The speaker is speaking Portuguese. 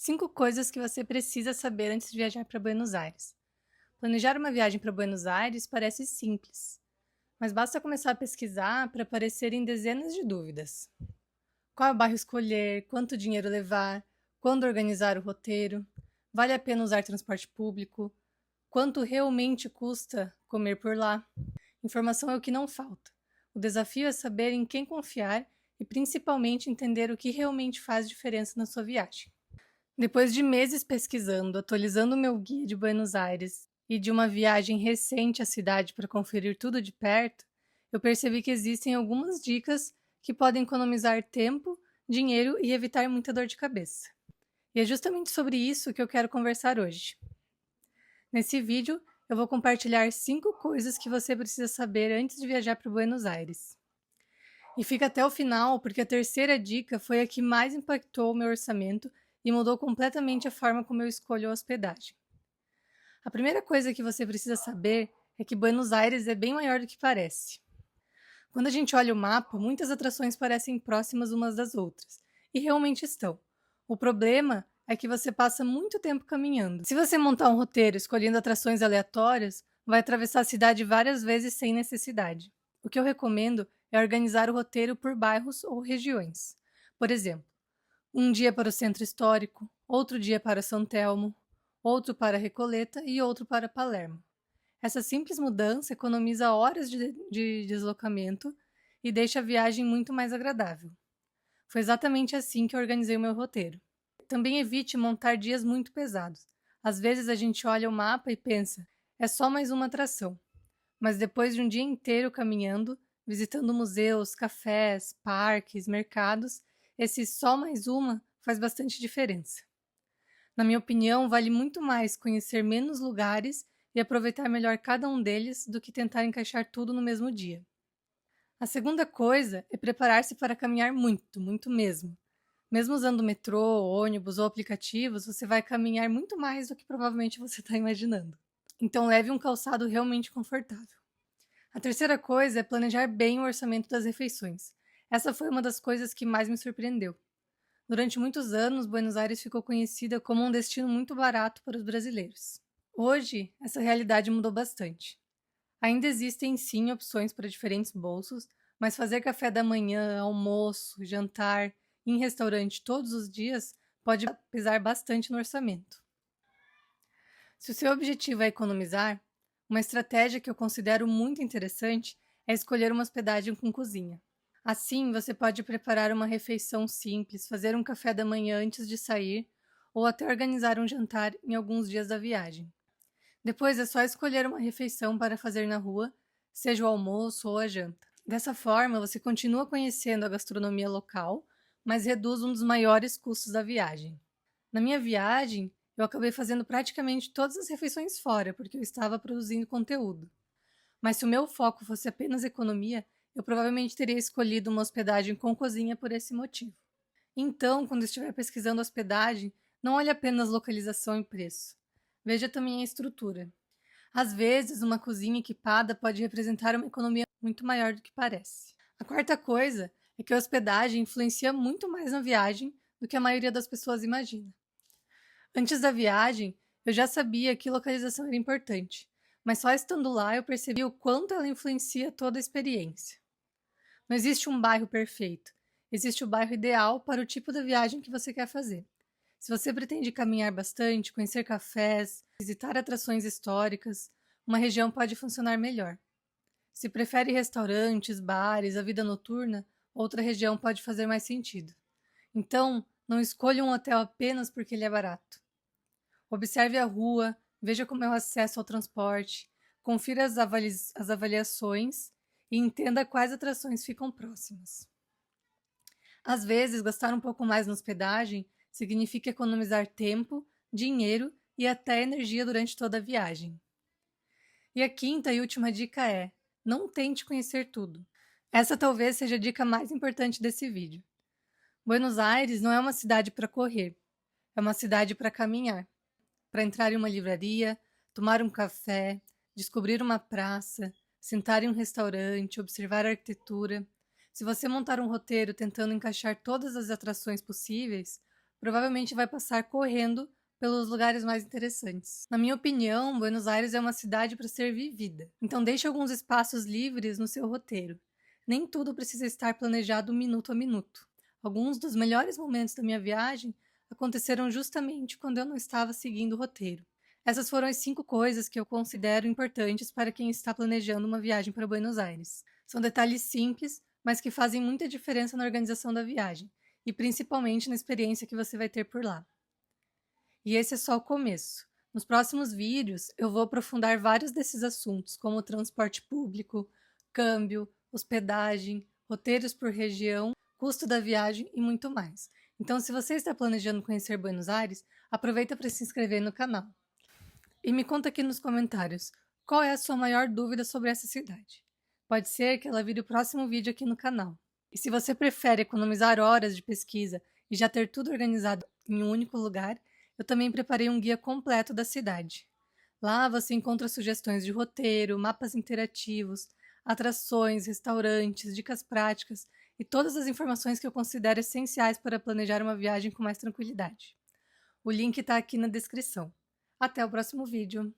5 coisas que você precisa saber antes de viajar para Buenos Aires. Planejar uma viagem para Buenos Aires parece simples, mas basta começar a pesquisar para aparecerem dezenas de dúvidas. Qual bairro escolher, quanto dinheiro levar, quando organizar o roteiro, vale a pena usar transporte público, quanto realmente custa comer por lá. Informação é o que não falta. O desafio é saber em quem confiar e principalmente entender o que realmente faz diferença na sua viagem. Depois de meses pesquisando, atualizando o meu guia de Buenos Aires e de uma viagem recente à cidade para conferir tudo de perto, eu percebi que existem algumas dicas que podem economizar tempo, dinheiro e evitar muita dor de cabeça. E é justamente sobre isso que eu quero conversar hoje. Nesse vídeo, eu vou compartilhar 5 coisas que você precisa saber antes de viajar para Buenos Aires. E fica até o final, porque a terceira dica foi a que mais impactou o meu orçamento e mudou completamente a forma como eu escolho a hospedagem. A primeira coisa que você precisa saber é que Buenos Aires é bem maior do que parece. Quando a gente olha o mapa, muitas atrações parecem próximas umas das outras, e realmente estão. O problema é que você passa muito tempo caminhando. Se você montar um roteiro escolhendo atrações aleatórias, vai atravessar a cidade várias vezes sem necessidade. O que eu recomendo é organizar o roteiro por bairros ou regiões. Por exemplo, um dia para o centro histórico, outro dia para São Telmo, outro para Recoleta e outro para Palermo. Essa simples mudança economiza horas de deslocamento e deixa a viagem muito mais agradável. Foi exatamente assim que eu organizei o meu roteiro. Também evite montar dias muito pesados. Às vezes a gente olha o mapa e pensa, é só mais uma atração. Mas depois de um dia inteiro caminhando, visitando museus, cafés, parques, mercados, esse só mais uma faz bastante diferença. Na minha opinião, vale muito mais conhecer menos lugares e aproveitar melhor cada um deles do que tentar encaixar tudo no mesmo dia. A segunda coisa é preparar-se para caminhar muito, muito mesmo. Mesmo usando metrô, ônibus ou aplicativos, você vai caminhar muito mais do que provavelmente você está imaginando. Então leve um calçado realmente confortável. A terceira coisa é planejar bem o orçamento das refeições. Essa foi uma das coisas que mais me surpreendeu. Durante muitos anos, Buenos Aires ficou conhecida como um destino muito barato para os brasileiros. Hoje, essa realidade mudou bastante. Ainda existem sim opções para diferentes bolsos, mas fazer café da manhã, almoço, jantar em restaurante todos os dias pode pesar bastante no orçamento. Se o seu objetivo é economizar, uma estratégia que eu considero muito interessante é escolher uma hospedagem com cozinha. Assim, você pode preparar uma refeição simples, fazer um café da manhã antes de sair, ou até organizar um jantar em alguns dias da viagem. Depois é só escolher uma refeição para fazer na rua, seja o almoço ou a janta. Dessa forma, você continua conhecendo a gastronomia local, mas reduz um dos maiores custos da viagem. Na minha viagem, eu acabei fazendo praticamente todas as refeições fora, porque eu estava produzindo conteúdo. Mas se o meu foco fosse apenas economia, eu provavelmente teria escolhido uma hospedagem com cozinha por esse motivo. Então, quando estiver pesquisando hospedagem, não olhe apenas localização e preço. Veja também a estrutura. Às vezes, uma cozinha equipada pode representar uma economia muito maior do que parece. A quarta coisa é que a hospedagem influencia muito mais na viagem do que a maioria das pessoas imagina. Antes da viagem, eu já sabia que localização era importante, mas só estando lá eu percebi o quanto ela influencia toda a experiência. Não existe um bairro perfeito, existe o bairro ideal para o tipo da viagem que você quer fazer. Se você pretende caminhar bastante, conhecer cafés, visitar atrações históricas, uma região pode funcionar melhor. Se prefere restaurantes, bares, a vida noturna, outra região pode fazer mais sentido. Então, não escolha um hotel apenas porque ele é barato. Observe a rua, veja como é o acesso ao transporte, confira as avaliações e entenda quais atrações ficam próximas. Às vezes, gastar um pouco mais na hospedagem significa economizar tempo, dinheiro e até energia durante toda a viagem. E a quinta e última dica é: não tente conhecer tudo. Essa talvez seja a dica mais importante desse vídeo. Buenos Aires não é uma cidade para correr, é uma cidade para caminhar, para entrar em uma livraria, tomar um café, descobrir uma praça, sentar em um restaurante, observar a arquitetura. Se você montar um roteiro tentando encaixar todas as atrações possíveis, provavelmente vai passar correndo pelos lugares mais interessantes. Na minha opinião, Buenos Aires é uma cidade para ser vivida, então deixe alguns espaços livres no seu roteiro. Nem tudo precisa estar planejado minuto a minuto. Alguns dos melhores momentos da minha viagem aconteceram justamente quando eu não estava seguindo o roteiro. Essas foram as 5 coisas que eu considero importantes para quem está planejando uma viagem para Buenos Aires. São detalhes simples, mas que fazem muita diferença na organização da viagem, e principalmente na experiência que você vai ter por lá. E esse é só o começo. Nos próximos vídeos, eu vou aprofundar vários desses assuntos, como transporte público, câmbio, hospedagem, roteiros por região, custo da viagem e muito mais. Então, se você está planejando conhecer Buenos Aires, aproveita para se inscrever no canal. E me conta aqui nos comentários, qual é a sua maior dúvida sobre essa cidade? Pode ser que ela vire o próximo vídeo aqui no canal. E se você prefere economizar horas de pesquisa e já ter tudo organizado em um único lugar, eu também preparei um guia completo da cidade. Lá você encontra sugestões de roteiro, mapas interativos, atrações, restaurantes, dicas práticas e todas as informações que eu considero essenciais para planejar uma viagem com mais tranquilidade. O link está aqui na descrição. Até o próximo vídeo!